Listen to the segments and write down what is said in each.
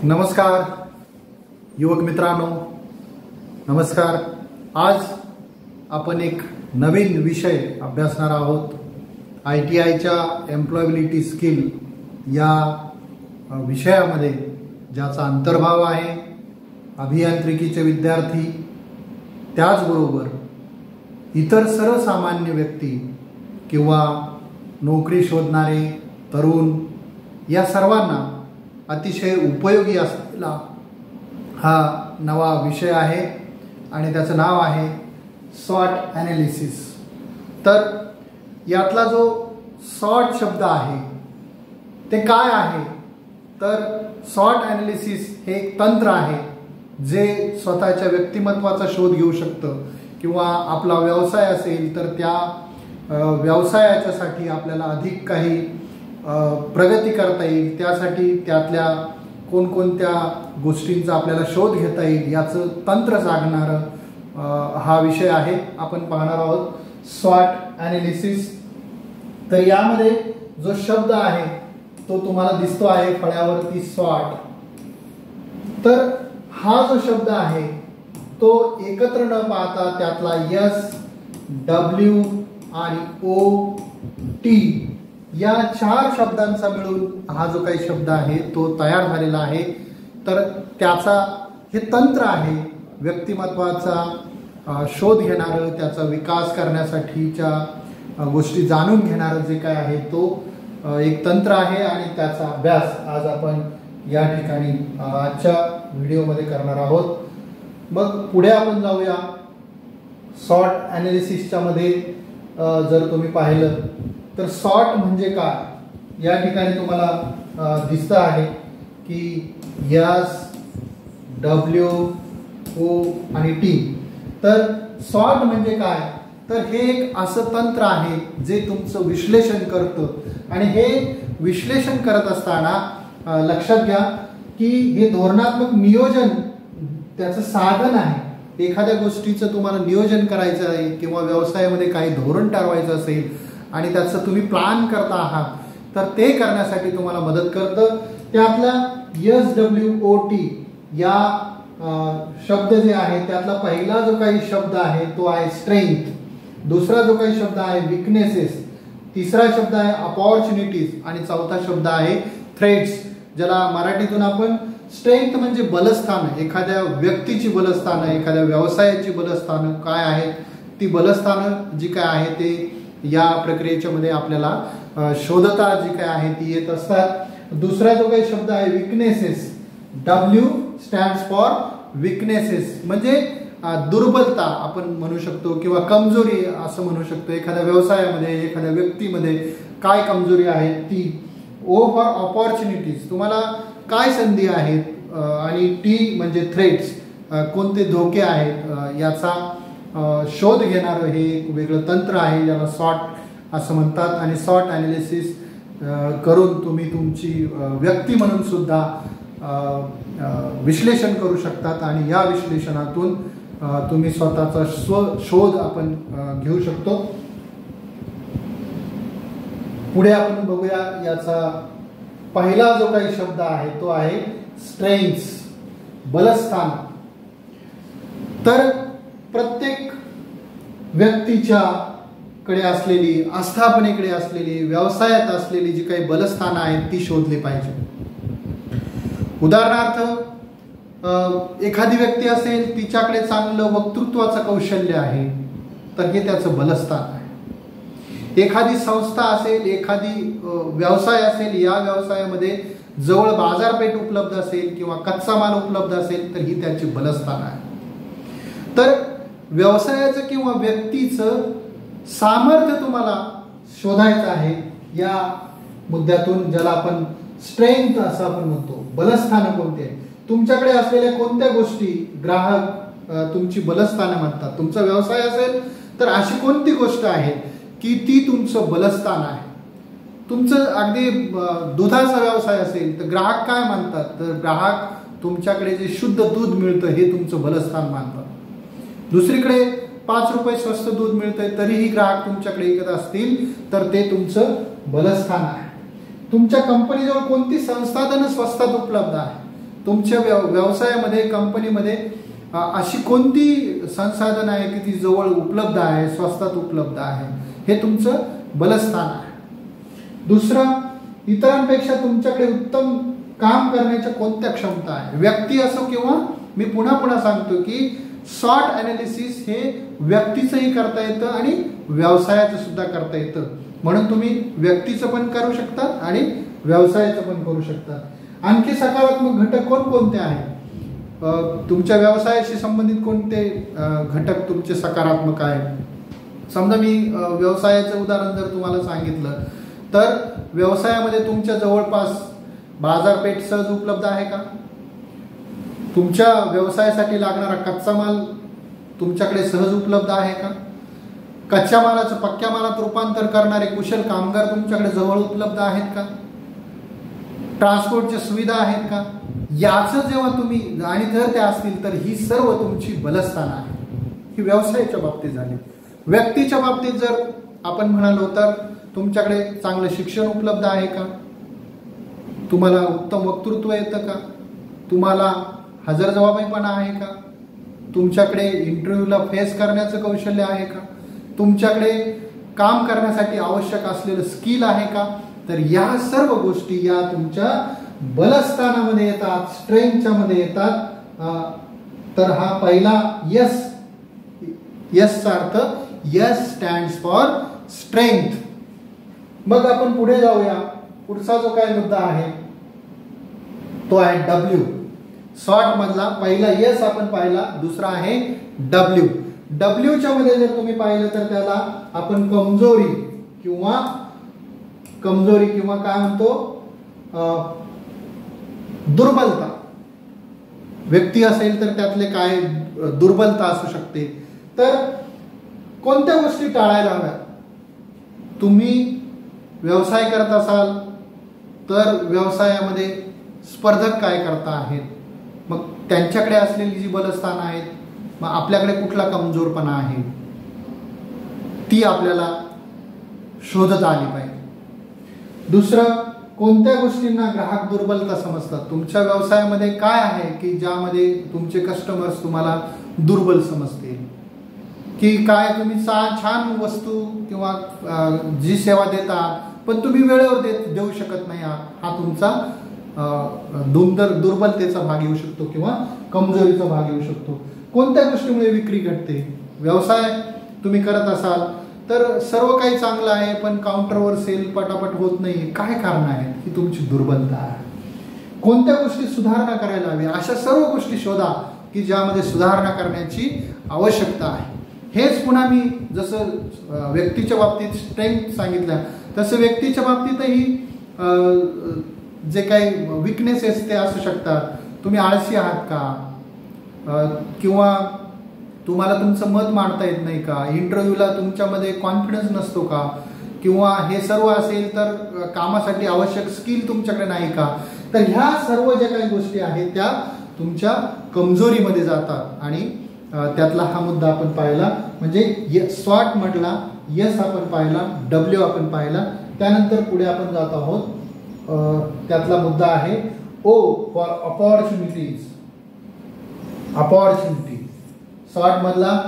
नमस्कार युवक मित्रांनो, नमस्कार। आज आपण एक नवीन विषय अभ्यासणार आहोत। ITIच्या एम्प्लॉयबिलिटी स्किल या विषयामध्ये ज्याचा अंतर्भाव आहे अभियांत्रिकीचे विद्यार्थी, त्याचबरोबर इतर सर्वसामान्य व्यक्ती किंवा नोकरी शोधणारे तरुण या सर्वांना अतिशय उपयोगी असलेला हा नवा विषय आहे आणि त्याचं नाव आहे सॉर्ट ॲनालिसिस। तर यातला जो सॉर्ट शब्द आहे ते काय आहे, तर सॉर्ट ॲनालिसिस हे एक तंत्र आहे जे स्वतःच्या व्यक्तिमत्वाचा शोध घेऊ शकतं किंवा आपला व्यवसाय असेल तर त्या व्यवसायाच्यासाठी आपल्याला अधिक काही प्रगती करता येईल, त्यासाठी त्यातल्या कोणकोणत्या गोष्टींचा आपल्याला शोध घेता येईल याचं तंत्र सांगणारं हा विषय आहे। आपण पाहणार आहोत सॉर्ट ॲनालिसिस। तर यामध्ये जो शब्द आहे तो तुम्हाला दिसतो आहे फळ्यावरती सॉर्ट। तर हा जो शब्द आहे तो एकत्र न पाहता त्यातला S, W आणि OT या 4 शब्दांचा मिळून हा जो काही शब्द आहे तो तयार झालेला आहे। तर त्याचा हे तंत्र आहे व्यक्तिमत्वाचा शोध घेणारं, त्याचा विकास करण्यासाठीच्या गोष्टी जाणून घेणारं जे काय आहे तो एक तंत्र आहे आणि त्याचा अभ्यास आज आपण या ठिकाणी आजच्या व्हिडिओमध्ये करणार आहोत। मग पुढे आपण जाऊया। सॉर्ट ॲनालिसिसच्या मध्ये जर तुम्ही पाहिलं तर सॉर्ट म्हणजे काय, या ठिकाणी तुम्हाला दिसतं आहे की S, W, O आणि T। तर सॉर्ट म्हणजे काय, तर हे एक असं तंत्र आहे जे तुमचं विश्लेषण करतं आणि हे विश्लेषण करत असताना लक्षात घ्या की हे धोरणात्मक नियोजन त्याचं साधन आहे। एखाद्या गोष्टीचं तुम्हाला नियोजन करायचं आहे किंवा व्यवसायामध्ये काही धोरण ठरवायचं असेल आणि त्याचं तुम्ही प्लॅन करता आहात तर ते करण्यासाठी तुम्हाला मदत करतं। त्यातला SWOT या शब्द जे आहे त्यातला पहिला जो काही शब्द आहे तो आहे स्ट्रेंथ, दुसरा जो काही शब्द आहे विकनेसेस, तिसरा शब्द आहे अपॉर्च्युनिटीज आणि चौथा शब्द आहे थ्रेट्स, ज्याला मराठीतून आपण स्ट्रेंथ म्हणजे बलस्थानं, एखाद्या व्यक्तीची बलस्थानं, एखाद्या व्यवसायाची बलस्थानं काय आहेत, ती बलस्थानं जी काय आहे ते या प्रक्रियेच्या मध्ये आपल्याला शोधता जी काय आहे ती येत असतात। दुसरा जो काही शब्द आहे weaknesses, W stands for weaknesses म्हणजे दुर्बलता आपण म्हणू शकतो किंवा कमजोरी असं म्हणू शकतो। एखाद्या व्यवसायामध्ये एखाद्या व्यक्तीमध्ये काय कमजोरी आहे ती। O फॉर ऑपॉर्च्युनिटीज, तुम्हाला काय संधी आहेत आणि T म्हणजे थ्रेट्स, कोणते धोके आहेत याचा शोध घेणारं हे एक वेगळं तंत्र आहे ज्याला सॉर्ट असं म्हणतात। आणि सॉर्ट ॲनालिसिस करून तुम्ही तुमची व्यक्ती म्हणून सुद्धा विश्लेषण करू शकतात आणि या विश्लेषणातून तुम्ही स्वतःचा शोध आपण घेऊ शकतो। पुढे आपण बघूया याचा पहिला जो काही शब्द आहे तो आहे स्ट्रेंथ्स, बलस्थान। तर प्रत्येक व्यक्तीच्या कडे असलेली, आस्थापनेकडे असलेली, व्यवसायात असलेली जी काही बलस्थानं आहेत ती शोधली पाहिजे। उदाहरणार्थ एखादी व्यक्ती असेल तिच्याकडे चांगलं वक्तृत्वाचं कौशल्य आहे तर हे त्याचं बलस्थान आहे। एखादी संस्था असेल, एखादी व्यवसाय असेल, या व्यवसायामध्ये जवळ बाजारपेठ उपलब्ध असेल किंवा कच्चा माल उपलब्ध असेल तर ही त्याची बलस्थान आहे। तर व्यवसायाचं किंवा व्यक्तीचं सामर्थ्य तुम्हाला शोधायचं आहे या मुद्द्यातून, ज्याला आपण स्ट्रेंथ असं आपण म्हणतो। बलस्थानं कोणती आहे, तुमच्याकडे असलेल्या कोणत्या गोष्टी ग्राहक तुमची बलस्थानं म्हणतात। तुमचा व्यवसाय असेल तर अशी कोणती गोष्ट आहे की ती तुमचं बलस्थान आहे। तुमचं अगदी दुधाचा व्यवसाय असेल तर ग्राहक काय मानतात, तर ग्राहक तुमच्याकडे जे शुद्ध दूध मिळतं हे तुमचं बलस्थान मानतात। दुसरीकडे ₹5 स्वस्त दूध मिळतंय तरीही ग्राहक तुमच्याकडे येत असतील तर ते तुमचं बलस्थान आहे. तुमच्या कंपनीजवळ कोणती संसाधनं स्वस्तात उपलब्ध आहे, तुमच्या व्यवसायामध्ये कंपनीमध्ये अशी कोणती संसाधन आहे की ती जवळ उपलब्ध आहे, स्वस्तात उपलब्ध आहे, हे तुमचं बलस्थान आहे. दुसरं, इतरांपेक्षा तुमच्याकडे उत्तम काम करण्याच्या कोणत्या क्षमता आहे. व्यक्ती असो किंवा मी पुन्हा सांगतो की सॉर्ट ॲनालिसिस हे व्यक्तीचंही करता येतं आणि व्यवसायाचं सुद्धा करता येतं. म्हणून तुम्ही व्यक्तीचं पण करू शकता आणि व्यवसायाचं पण करू शकता. आणखी सकारात्मक घटक कोणकोणते आहेत, तुमच्या व्यवसायाशी संबंधित कोणते घटक तुमचे सकारात्मक आहेत. समजा मी व्यवसायाचं उदाहरण जर तुम्हाला सांगितलं तर व्यवसायामध्ये तुमच्या जवळपास बाजारपेठ सहज उपलब्ध आहे का, तुमच्या व्यवसायासाठी लागणारा कच्चा माल तुमच्याकडे सहज उपलब्ध आहे का, कच्च्या मालाचं पक्क्या मालात रूपांतर करणारे कुशल कामगार तुमच्याकडे जवळ उपलब्ध आहेत का, ट्रान्सपोर्टच्या सुविधा आहेत का, याचं जेव्हा तुम्ही आणि जर त्या असतील तर ही सर्व तुमची बलस्थान आहे. ही व्यवसायाच्या बाबतीत झाली. व्यक्तीच्या बाबतीत जर आपण म्हणालो तर तुमच्याकडे चांगलं शिक्षण उपलब्ध आहे का, तुम्हाला उत्तम वक्तृत्व येतं का, तुम्हाला हजरजबाबीपणा आहे का, तुमच्याकडे इंटरव्ह्यूला फेस करण्याचं कौशल्य आहे का, तुमच्याकडे काम करण्यासाठी आवश्यक असलेलं स्किल आहे का. तर या सर्व गोष्टी या तुमच्या बलस्थानामध्ये येतात, स्ट्रेंथच्या मध्ये येतात. तर हा पहिला यस, यसचा अर्थ यस स्टँड्स फॉर स्ट्रेंथ. मग आपण पुढे जाऊया. पुढचा जो काय मुद्दा आहे तो आहे डब्ल्यू. सॉर्ट मधला पहिला यस आपण पाहिला, दुसरा आहे डब्ल्यू. डब्ल्यूच्या मध्ये जर तुम्ही पाहिलं तर त्याला आपण कमजोरी किंवा काय म्हणतो, दुर्बलता. व्यक्ती असेल तर त्यातले काय दुर्बलता असू शकते. तर कोणत्या गोष्टी टाळायला हव्यात. तुम्ही व्यवसाय करत असाल तर व्यवसायामध्ये स्पर्धक काय करता आहेत, मग त्यांच्याकडे असलेली जी बलस्थान आहेत, मग आपल्याकडे कुठला कमजोरपणा आहे ती आपल्याला शोधता आली पाहिजे. दुसरं, कोणत्या गोष्टींना ग्राहक दुर्बलता समजतात. तुमच्या व्यवसायामध्ये काय आहे की ज्यामध्ये तुमचे कस्टमर्स तुम्हाला दुर्बल समजतील, की काय तुम्ही छान वस्तू किंवा जी सेवा देता पण तुम्ही वेळेवर देऊ शकत नाही, हा तुमचा दुर्बलतेचा भाग येऊ शकतो किंवा कमजोरीचा भाग येऊ शकतो. कोणत्या गोष्टीमुळे विक्री घटते. व्यवसाय तुम्ही करत असाल तर सर्व काही चांगलं आहे पण काउंटरवर सेल पटापट होत नाही, काय कारण आहेत, ही तुमची दुर्बलता आहे. कोणत्या गोष्टी सुधारणा करायला हवी, अशा सर्व गोष्टी शोधा की ज्यामध्ये सुधारणा करण्याची आवश्यकता आहे. हेच पुन्हा मी जसं व्यक्तीच्या बाबतीत स्ट्रेंथ सांगितलं तसं व्यक्तीच्या बाबतीतही जे काही विकनेसेस ते असू शकतात. तुम्ही आळशी आहात का, किंवा तुम्हाला तुमचं मत मांडता येत नाही का, इंटरव्ह्यूला तुमच्यामध्ये कॉन्फिडन्स नसतो का, किंवा हे सर्व असेल तर कामासाठी आवश्यक स्किल तुमच्याकडे नाही का. तर ह्या सर्व ज्या काही गोष्टी आहेत त्या तुमच्या कमजोरीमध्ये जातात आणि त्यातला हा मुद्दा आपण पाहिला. म्हणजे स्वॉट म्हटला, यस आपण पाहिला, डब्ल्यू आपण पाहिला. त्यानंतर पुढे आपण जात आहोत. त्यातला मुद्दा आहे O for opportunities. Opportunity SWOT मधला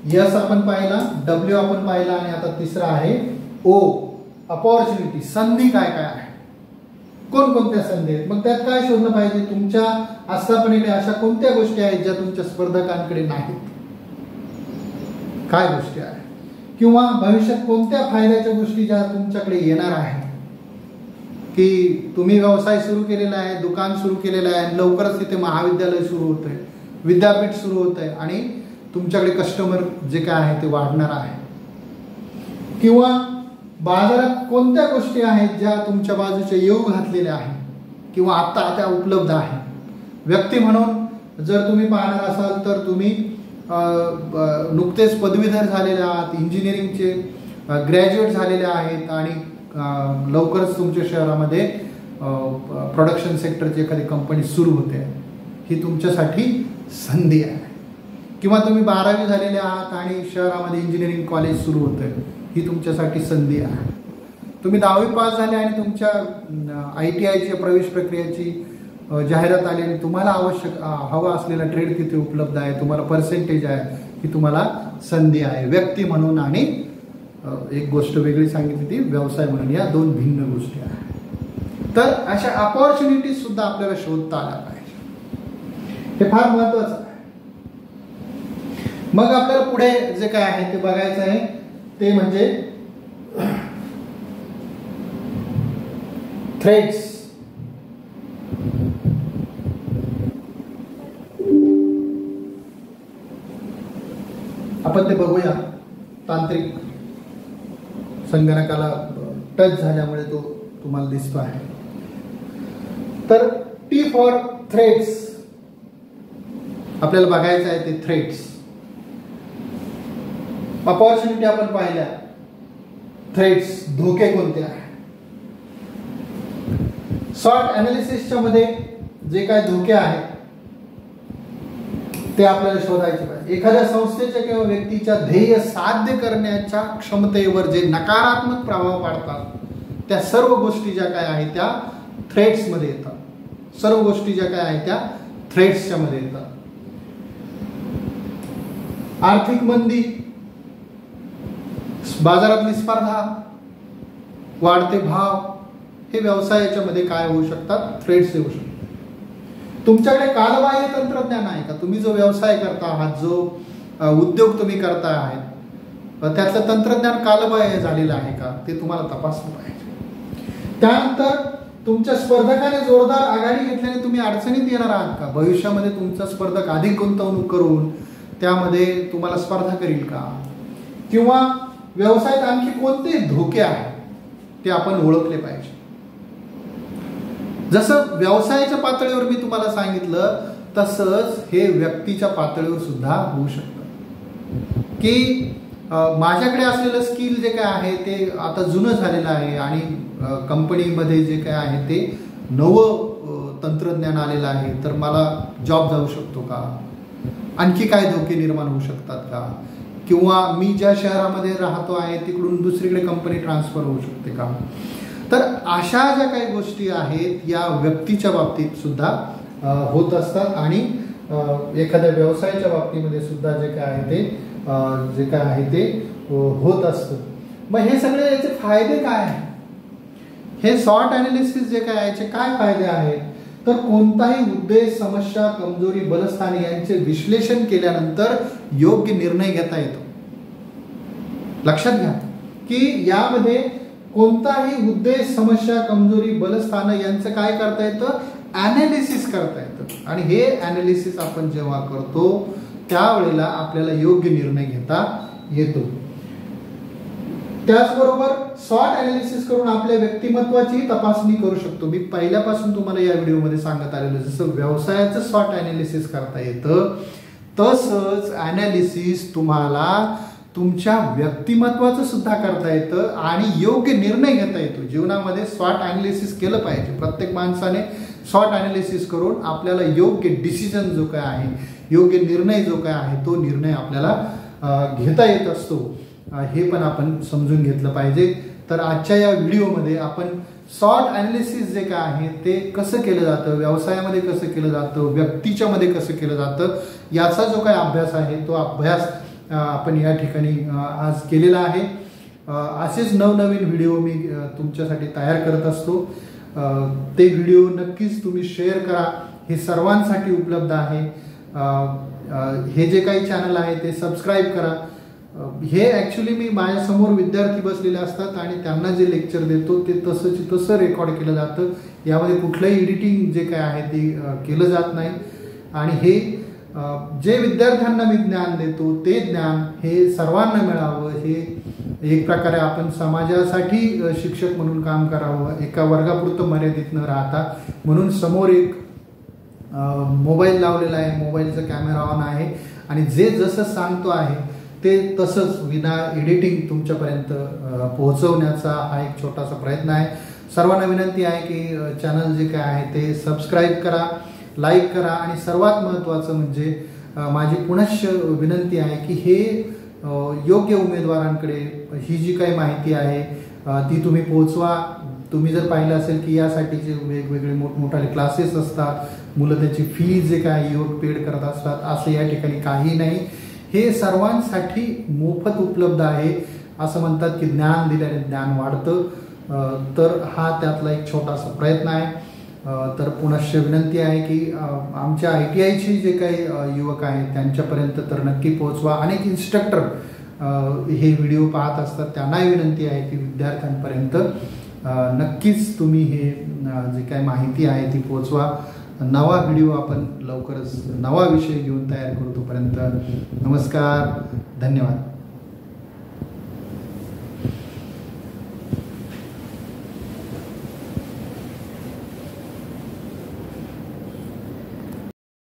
यस आपण पाहिला, डब्ल्यू आपण पाहिला आणि आता तिसरा आहे ओ, अपॉर्च्युनिटी. संधी काय काय आहे, कोणकोणत्या संधी आहेत, मग त्यात काय शोधलं पाहिजे. तुमच्या आस्थापनेकडे अशा कोणत्या गोष्टी आहेत ज्या तुमच्या स्पर्धकांकडे नाहीत, काय गोष्टी आहेत, किंवा भविष्यात कोणत्या फायद्याच्या गोष्टी ज्या तुमच्याकडे येणार आहेत. की तुम्ही व्यवसाय सुरू केलेला आहे, दुकान सुरू केलेलं आहे, लवकरच तिथे महाविद्यालय सुरू होत आहे, विद्यापीठ सुरू होत आहे आणि तुमच्याकडे कस्टमर जे काय आहे ते वाढणार आहे. किंवा बाजारात कोणत्या गोष्टी आहेत ज्या तुमच्या बाजूच्या येऊ घातलेल्या आहेत किंवा आता त्या उपलब्ध आहेत. व्यक्ती म्हणून जर तुम्ही पाहणार असाल तर तुम्ही नुकतेच पदवीधर झालेले आहात, इंजिनिअरिंगचे ग्रॅज्युएट झालेले आहेत आणि लवकरच तुमच्या शहरामध्ये प्रोडक्शन सेक्टरची एखादी कंपनी सुरू होते. ही तुमच्यासाठी संधी आहे. किंवा तुम्ही 12वी झालेले आहात आणि शहरामध्ये इंजिनिअरिंग कॉलेज सुरू होतंय, ही तुमच्यासाठी संधी आहे. तुम्ही 10वी पास झाले आणि तुमच्या ITIच्या प्रवेश प्रक्रियेची जाहिरात आली आणि तुम्हाला हवा असलेला ट्रेड तिथे उपलब्ध आहे, तुम्हाला पर्सेंटेज आहे, ही तुम्हाला संधी आहे व्यक्ती म्हणून. आणि एक गोष्ट वेगळी सांगितली ती व्यवसाय म्हणून. या दोन भिन्न गोष्टी आहेत. तर अशा अपॉर्च्युनिटीज सुद्धा आपल्याला शोधता आल्या पाहिजे, हे फार महत्वाचं आहे. मग आपल्याला पुढे जे काय आहे ते बघायचं आहे, ते म्हणजे थ्रेड्स. आपण ते बघूया. तांत्रिक संगणकाला टच झाल्यामुळे तो तुम्हाला दिसतो आहे. तर T फॉर थ्रेड्स आपल्याला बघायचं आहे. ते थ्रेड्स अपॉर्च्युनिटी आपण पाहिल्या. थ्रेड्स धोके कोणते आहे? सॉर्ट अनालिसिसच्या मध्ये जे काय धोके आहेत ते आपल्याला शोधायचे पाहिजे. एखाद्या संस्थेच्या किंवा व्यक्तीच्या ध्येय साध्य करण्याच्या क्षमतेवर जे नकारात्मक प्रभाव पाडतात, त्या सर्व गोष्टी ज्या काय आहेत त्या थ्रेड्स मध्ये येतात. सर्व गोष्टी ज्या काय आहेत त्या थ्रेड्सच्या मध्ये येतात. आर्थिक मंदी, बाजारातली स्पर्धा, वाढते भाव, हे व्यवसायाच्या मध्ये काय होऊ शकतात? थ्रेड्स येऊ शकतात. तुमच्याकडे कालबाह्य तंत्रज्ञान आहे का? तुम्ही जो व्यवसाय करता आहात, जो उद्योग तुम्ही करता आहात, त्यातलं तंत्रज्ञान कालबाह्य झालेलं आहे का? ते तुम्हाला तपासलं पाहिजे. त्यानंतर तुमच्या स्पर्धकाने जोरदार आघाडी घेतल्याने तुम्ही अडचणीत येणार आहात का? भविष्यामध्ये तुमचा स्पर्धक अधिक गुंतवणूक करून त्यामध्ये तुम्हाला स्पर्धा करील का? किंवा व्यवसायात आणखी कोणते धोके आहेत ते आपण ओळखले पाहिजे. जसं व्यवसायाच्या पातळीवर मी तुम्हाला सांगितलं, तसंच हे व्यक्तीच्या पातळीवर सुद्धा होऊ शकतं की माझ्याकडे असलेलं स्किल जे काय आहे ते आता जुनं झालेलं आहे आणि कंपनीमध्ये जे काय आहे ते नवं तंत्रज्ञान आलेलं आहे, तर मला जॉब जाऊ शकतो का? आणखी काय धोके निर्माण होऊ शकतात का? किंवा मी ज्या शहरामध्ये राहतो आहे तिकडून दुसरीकडे कंपनी ट्रान्सफर होऊ शकते का? तर अशा ज्या काही गोष्टी आहेत या व्यक्तीच्या बाबतीत सुद्धा होत असतात आणि एखाद्या व्यवसायाच्या बाबतीमध्ये सुद्धा जे काय आहे ते होत असतं. मग हे सगळे याचे फायदे काय आहेत? हे सॉर्ट अनालिसिस जे काय याचे काय फायदे आहेत? तर कोणताही उद्देश, समस्या, कमजोरी, बलस्थाने यांचे विश्लेषण केल्यानंतर योग्य निर्णय घेता येतो. लक्षात घ्या की यामध्ये कोणताही उद्देश, समस्या, कमजोरी, बलस्थान यांचं काय करता येतं? अनालिसिस करता येतं. आणि हे अनालिसिस आपण जेव्हा करतो त्यावेळेला आपल्याला योग्य निर्णय घेता येतो. त्याचबरोबर सॉर्ट अनालिसिस करून आपल्या व्यक्तिमत्वाची तपासणी करू शकतो. मी पहिल्यापासून तुम्हाला या व्हिडिओमध्ये सांगत आलेलं, जसं व्यवसायाचं सॉर्ट अनालिसिस करता येतं, तसंच अनालिसिस तुम्हाला तुमच्या व्यक्तिमत्वाचं सुद्धा करता येतं आणि योग्य निर्णय घेता येतो. जीवनामध्ये सॉर्ट अनालिसिस केलं पाहिजे. प्रत्येक माणसाने सॉर्ट अनालिसिस करून आपल्याला योग्य डिसिजन जो काय आहे, योग्य निर्णय जो काय आहे, तो निर्णय आपल्याला घेता येत असतो. हे पण आपण समजून घेतलं पाहिजे. तर आजच्या या व्हिडिओमध्ये आपण सॉर्ट अनालिसिस जे काय आहे ते कसं केलं जातं, व्यवसायामध्ये कसं केलं जातं, व्यक्तीच्या मध्ये कसं केलं जातं, याचा जो काय अभ्यास आहे तो अभ्यास आपण या ठिकाणी आज केलेला आहे. असेच नवनवीन व्हिडिओ मी तुमच्यासाठी तयार करत असतो. ते व्हिडिओ नक्कीच तुम्ही शेअर करा. हे सर्वांसाठी उपलब्ध आहे. हे जे काही चॅनल आहे ते सबस्क्राईब करा. हे ॲक्च्युली मी माझ्यासमोर विद्यार्थी बसलेले असतात आणि त्यांना जे लेक्चर देतो ते तसं रेकॉर्ड केलं जातं. यामध्ये कुठलंही एडिटिंग जे काय आहे ते केलं जात नाही. आणि हे जे विद्यार्थ्यांना मी ज्ञान देतो ते ज्ञान हे सर्वांना मिळावं, हे एक प्रकारे आपण समाजासाठी शिक्षक म्हणून काम करावं, एका वर्गापुरतं मर्यादित न राहता. म्हणून समोर एक मोबाईल लावलेला आहे, मोबाईलचा कॅमेरा ऑन आहे आणि जे जसं सांगतो आहे ते तसंच विना एडिटिंग तुमच्यापर्यंत पोहोचवण्याचा हा एक छोटासा प्रयत्न आहे. सर्वांना विनंती आहे की चॅनल जे काय आहे ते सबस्क्राईब करा, लाईक करा आणि सर्वात महत्त्वाचं म्हणजे माझी पुनश्च विनंती आहे की हे योग्य उमेदवारांकडे ही जी काही माहिती आहे ती तुम्ही पोहोचवा. तुम्ही जर पाहिलं असेल की यासाठीचे वेगवेगळे मोठमोठाले क्लासेस असतात, मुलं त्याची फी जे काय युवक पेड करत असतात, असं या ठिकाणी काही नाही. हे सर्वांसाठी मोफत उपलब्ध आहे. असं म्हणतात की ज्ञान दिल्याने ज्ञान वाढतं, तर हा त्यातला एक छोटासा प्रयत्न आहे. तर पुनश्च विनंती आहे की आमच्या ITIचे जे काही युवक आहेत त्यांच्यापर्यंत तर नक्की पोहोचवा. अनेक इन्स्ट्रक्टर हे व्हिडिओ पाहत असतात, त्यांनाही विनंती आहे की विद्यार्थ्यांपर्यंत नक्कीच तुम्ही हे जे काही माहिती आहे ती पोहोचवा. नवा व्हिडिओ आपण लवकरच नवा विषय घेऊन तयार करू. तोपर्यंत नमस्कार, धन्यवाद.